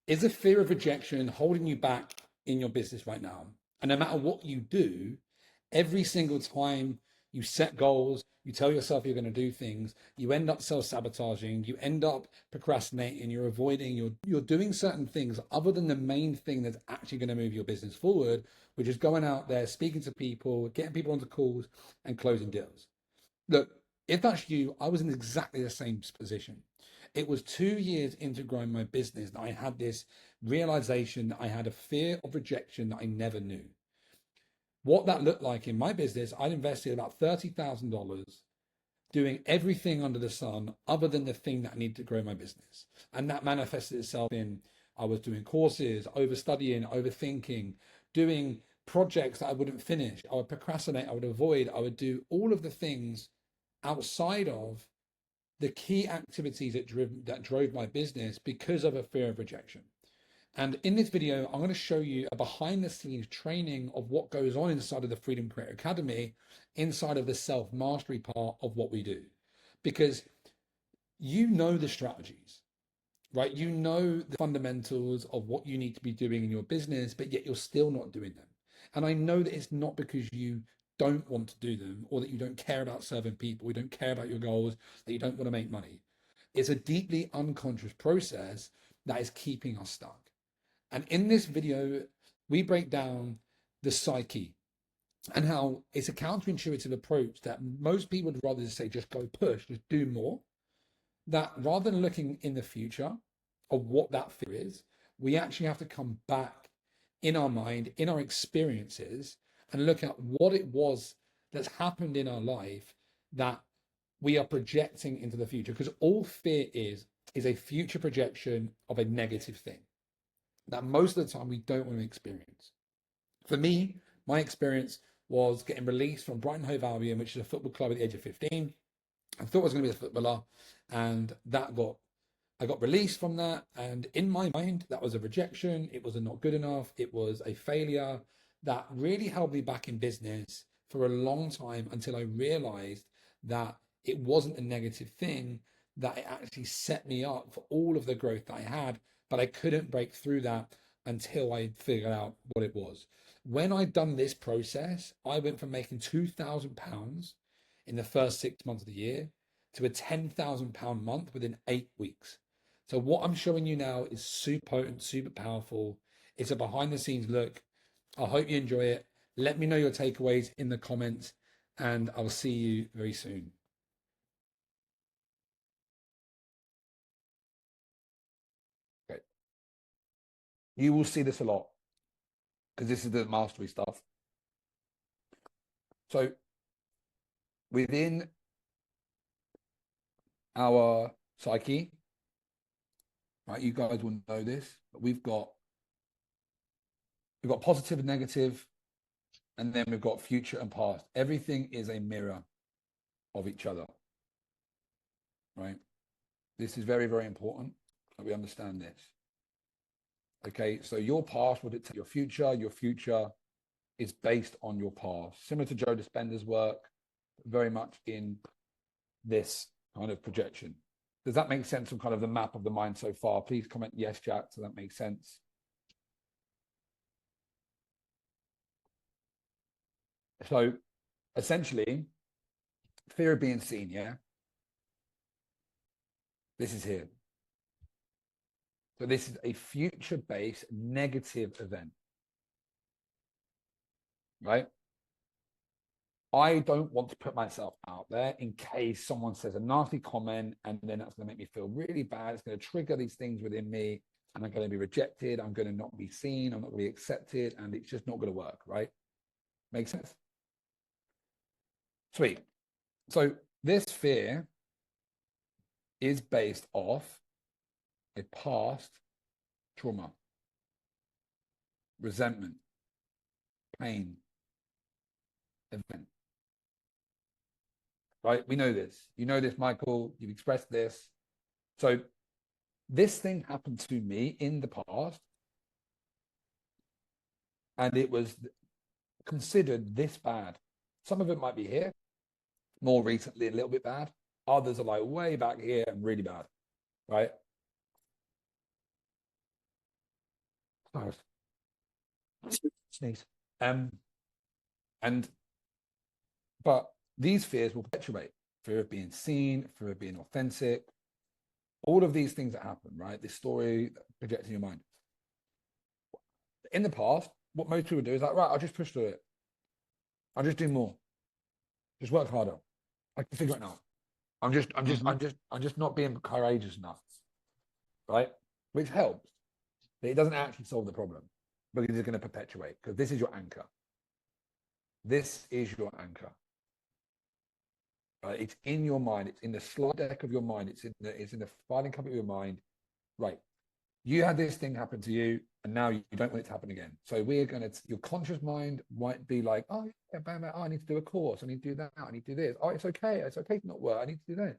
Is a fear of rejection holding you back in your business right now? And no matter what you do, every single time you set goals, you tell yourself you're going to do things, you end up self-sabotaging, you end up procrastinating, you're avoiding, you're doing certain things other than the main thing that's actually going to move your business forward, which is going out there, speaking to people, getting people onto calls and closing deals. Look, if that's you, I was in exactly the same position. It was 2 years into growing my business that I had this realization that I had a fear of rejection that I never knew. What that looked like in my business, I'd invested about $30,000 doing everything under the sun other than the thing that I needed to grow my business. And that manifested itself in I was doing courses, overstudying, overthinking, doing projects that I wouldn't finish. I would procrastinate, I would avoid, I would do all of the things outside of the key activities that drove my business because of a fear of rejection. And in this video, I'm going to show you a behind the scenes training of what goes on inside of the Freedom Creator Academy, inside of the self mastery part of what we do. Because you know the strategies, right? You know the fundamentals of what you need to be doing in your business, but yet you're still not doing them. And I know that it's not because you don't want to do them or that you don't care about serving people, you don't care about your goals, that you don't want to make money. It's a deeply unconscious process that is keeping us stuck. And in this video, we break down the psyche and how it's a counterintuitive approach that most people would rather just say, just go push, just do more. That rather than looking in the future of what that fear is, we actually have to come back in our mind, in our experiences, and look at what it was that's happened in our life that we are projecting into the future. Because all fear is a future projection of a negative thing that most of the time we don't want to experience. For me, my experience was getting released from Brighton Hove Albion, which is a football club at the age of 15. I thought I was going to be a footballer, and I got released from that. And in my mind, that was a rejection. It was a not good enough. It was a failure that really held me back in business for a long time until I realized that it wasn't a negative thing, that it actually set me up for all of the growth that I had. But I couldn't break through that until I figured out what it was. When I'd done this process, I went from making £2,000 in the first 6 months of the year to a £10,000 month within 8 weeks. So what I'm showing you now is super potent, super powerful. It's a behind the scenes look. I hope you enjoy it. Let me know your takeaways in the comments, and I'll see you very soon. Okay. You will see this a lot because this is the mastery stuff. So within our psyche, right, you guys will know this, but we've got positive and negative, and then we've got future and past. Everything is a mirror of each other, right? This is very, very important that we understand this. Okay, so your past will dictate your future. Your future is based on your past. Similar to Joe Dispenza's work, very much in this kind of projection. Does that make sense of kind of the map of the mind so far? Please comment yes, Jack, so that makes sense. So essentially, fear of being seen, yeah? This is here. So this is a future-based negative event, right? I don't want to put myself out there in case someone says a nasty comment and then that's going to make me feel really bad. It's going to trigger these things within me and I'm going to be rejected. I'm going to not be seen. I'm not going to be accepted and it's just not going to work, right? Makes sense? Sweet. So this fear is based off a past trauma, resentment, pain, event. Right? We know this. You know this, Michael. You've expressed this. So this thing happened to me in the past, and it was considered this bad. Some of it might be here, more recently, a little bit bad. Others are like way back here and really bad, right? Sorry. Sneeze. And but these fears will perpetuate. Fear of being seen, fear of being authentic, all of these things that happen, right? This story projects in your mind. In the past, what most people do is like, right, I'll just push through it. I'll just do more. Just work harder. I can figure it out. I'm just not being courageous enough, right? Which helps, but it doesn't actually solve the problem because it's going to perpetuate. Because this is your anchor. This is your anchor. Right? It's in your mind. It's in the slide deck of your mind. It's in the filing cabinet of your mind. Right. You had this thing happen to you, and now you don't want it to happen again. So we're going to, your conscious mind might be like, oh, yeah, bam, bam, oh, I need to do a course. I need to do that. I need to do this. Oh, it's okay. It's okay to not work. I need to do this.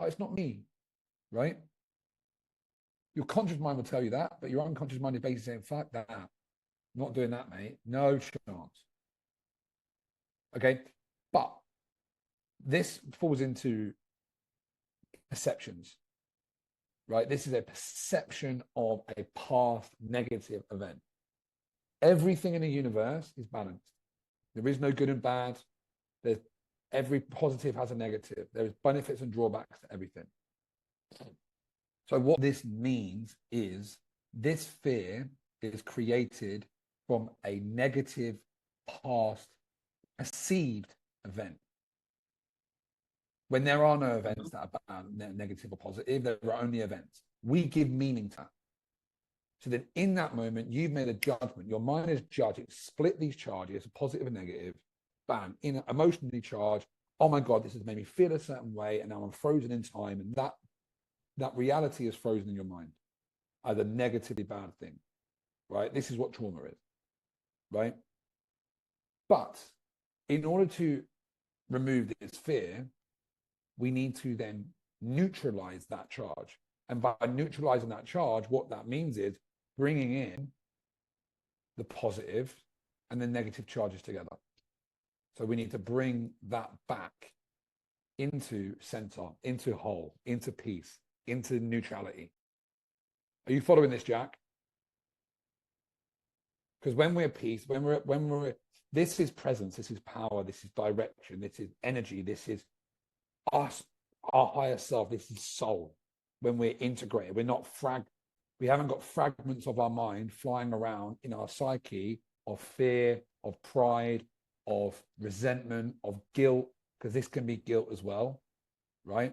Oh, it's not me. Right. Your conscious mind will tell you that, but your unconscious mind is basically saying, fuck that. I'm not doing that, mate. No chance. Okay. But this falls into perceptions, right? This is a perception of a past negative event. Everything in the universe is balanced. There is no good and bad. There's every positive has a negative. There is benefits and drawbacks to everything. So what this means is this fear is created from a negative past perceived event. When there are no events that are bad, negative or positive, there are only events. We give meaning to that. So then in that moment, you've made a judgment. Your mind is judged. It's split these charges, positive and negative. Bam, in emotionally charged. Oh my God, this has made me feel a certain way. And now I'm frozen in time. And that reality is frozen in your mind as a negatively bad thing, right? This is what trauma is, right? But in order to remove this fear, we need to then neutralize that charge. And by neutralizing that charge, what that means is bringing in the positive and the negative charges together. So we need to bring that back into center, into whole, into peace, into neutrality. Are you following this, Jack? Because when we're peace, when we're, this is presence, this is power, this is direction, this is energy, this is us, our higher self, this is soul. When we're integrated, we're not we haven't got fragments of our mind flying around in our psyche of fear, of pride, of resentment, of guilt, because this can be guilt as well, right?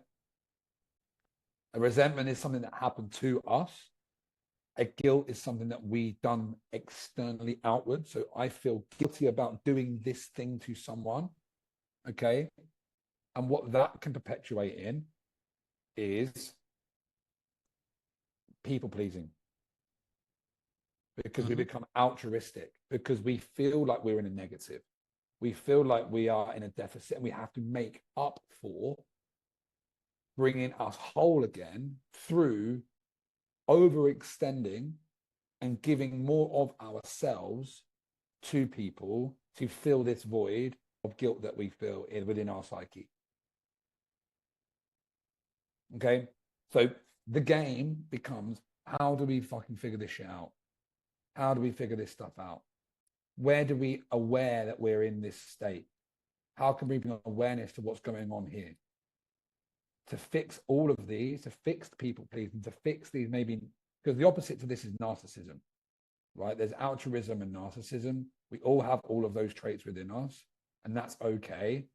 A resentment is something that happened to us. A guilt is something that we done externally outward. So I feel guilty about doing this thing to someone, okay? And what that can perpetuate in is people pleasing. Because we become altruistic, because we feel like we're in a negative. We feel like we are in a deficit and we have to make up for bringing us whole again through overextending and giving more of ourselves to people to fill this void of guilt that we feel within our psyche. Okay, so the game becomes, how do we fucking figure this shit out? How do we figure this stuff out? Where do we aware that we're in this state? How can we bring awareness to what's going on here? To fix all of these, to fix people pleasing, to fix these maybe, because the opposite to this is narcissism, right? There's altruism and narcissism. We all have all of those traits within us, and that's okay,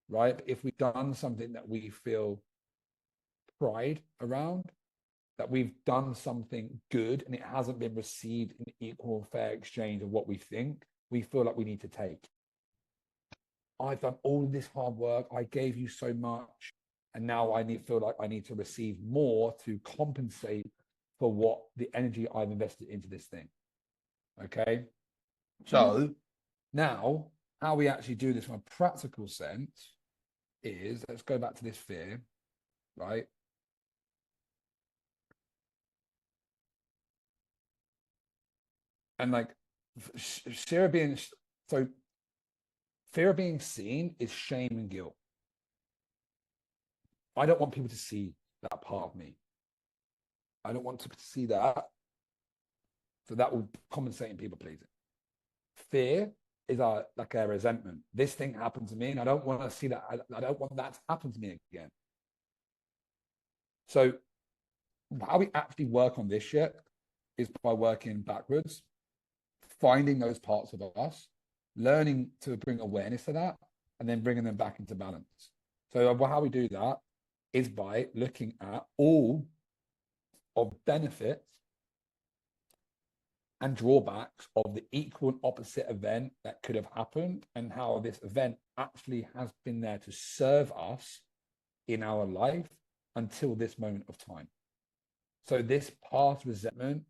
right? But if we've done something that we feel pride around, that we've done something good and it hasn't been received in equal fair exchange of what we think, we feel like we need to take. I've done all this hard work. I gave you so much. And now I feel like I need to receive more to compensate for what the energy I've invested into this thing. Okay. So now how we actually do this from a practical sense is, let's go back to this fear, right? And like fear of being, so fear of being seen is shame and guilt. I don't want people to see that part of me. I don't want to see that. So that will compensate in people pleasing. Fear is like a resentment. This thing happened to me and I don't want to see that. I don't want that to happen to me again. So how we actually work on this shit is by working backwards, finding those parts of us, learning to bring awareness to that, and then bringing them back into balance. So how we do that is by looking at all of benefits and drawbacks of the equal and opposite event that could have happened, and how this event actually has been there to serve us in our life until this moment of time. So this past resentment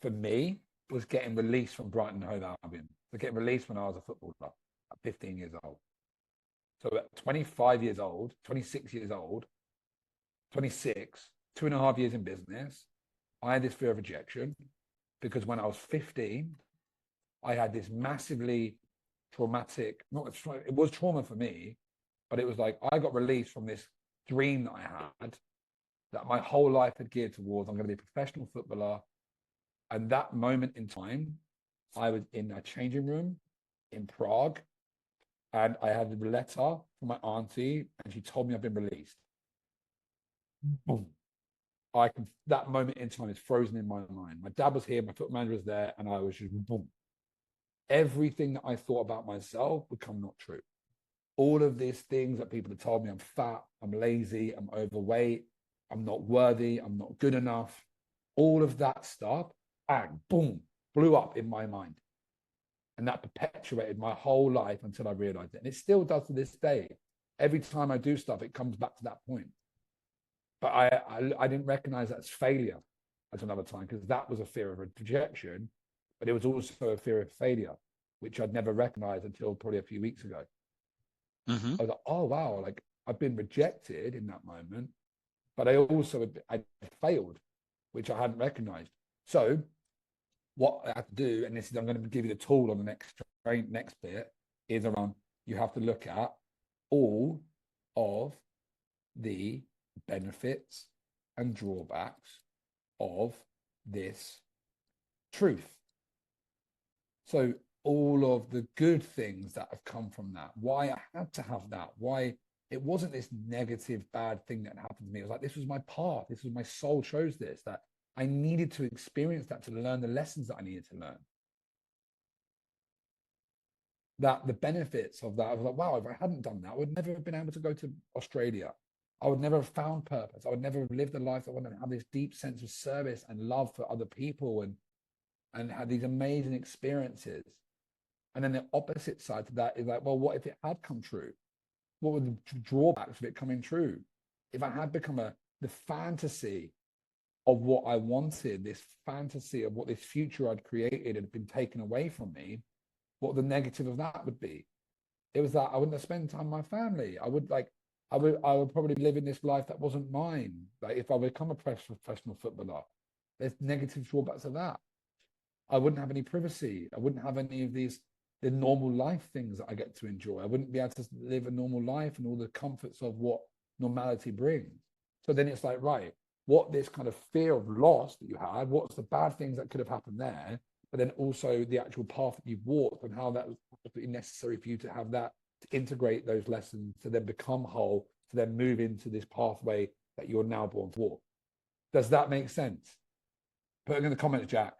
for me was getting released from Brighton and Hove Albion. So getting released when I was a footballer at 15 years old. So at 25 years old, 26 years old, 26, 2.5 years in business, I had this fear of rejection because when I was 15, I had this massively traumatic, it was trauma for me, but it was like I got released from this dream that I had, that my whole life had geared towards. I'm going to be a professional footballer. And that moment in time, I was in a changing room in Prague, and I had a letter from my auntie, and she told me I've been released. Boom. That moment in time is frozen in my mind. My dad was here, my football manager was there, and I was just boom. Everything that I thought about myself become not true. All of these things that people have told me, I'm fat, I'm lazy, I'm overweight, I'm not worthy, I'm not good enough. All of that stuff, bang, boom, blew up in my mind. And that perpetuated my whole life until I realized it. And it still does to this day. Every time I do stuff, it comes back to that point. But I didn't recognize that as failure at another time, because that was a fear of rejection, but it was also a fear of failure, which I'd never recognized until probably a few weeks ago. Mm-hmm. I was like, oh, wow, like I've been rejected in that moment, but I failed, which I hadn't recognized. So what I have to do, and this is, I'm going to give you the tool on the next bit, is around, you have to look at all of the benefits and drawbacks of this truth. So all of the good things that have come from that, why I had to have that, why it wasn't this negative, bad thing that happened to me. It was like, this was my path. This was my soul chose this, that I needed to experience that to learn the lessons that I needed to learn. That the benefits of that, I was like, wow, if I hadn't done that, I would never have been able to go to Australia. I would never have found purpose. I would never have lived a life that would have this deep sense of service and love for other people, and had these amazing experiences. And then the opposite side to that is like, well, what if it had come true? What were the drawbacks of it coming true? If I had become the fantasy of what I wanted, this fantasy of what this future I'd created had been taken away from me, what the negative of that would be. It was that I wouldn't have spent time with my family. I would probably live in this life that wasn't mine. Like if I become a professional footballer, there's negative drawbacks of that. I wouldn't have any privacy. I wouldn't have any of the normal life things that I get to enjoy. I wouldn't be able to live a normal life and all the comforts of what normality brings. So then it's like, right, what this kind of fear of loss that you had, what's the bad things that could have happened there, but then also the actual path that you've walked and how that was absolutely necessary for you to have that, to integrate those lessons, to then become whole, to then move into this pathway that you're now born to walk. Does that make sense? Put it in the comments, Jack.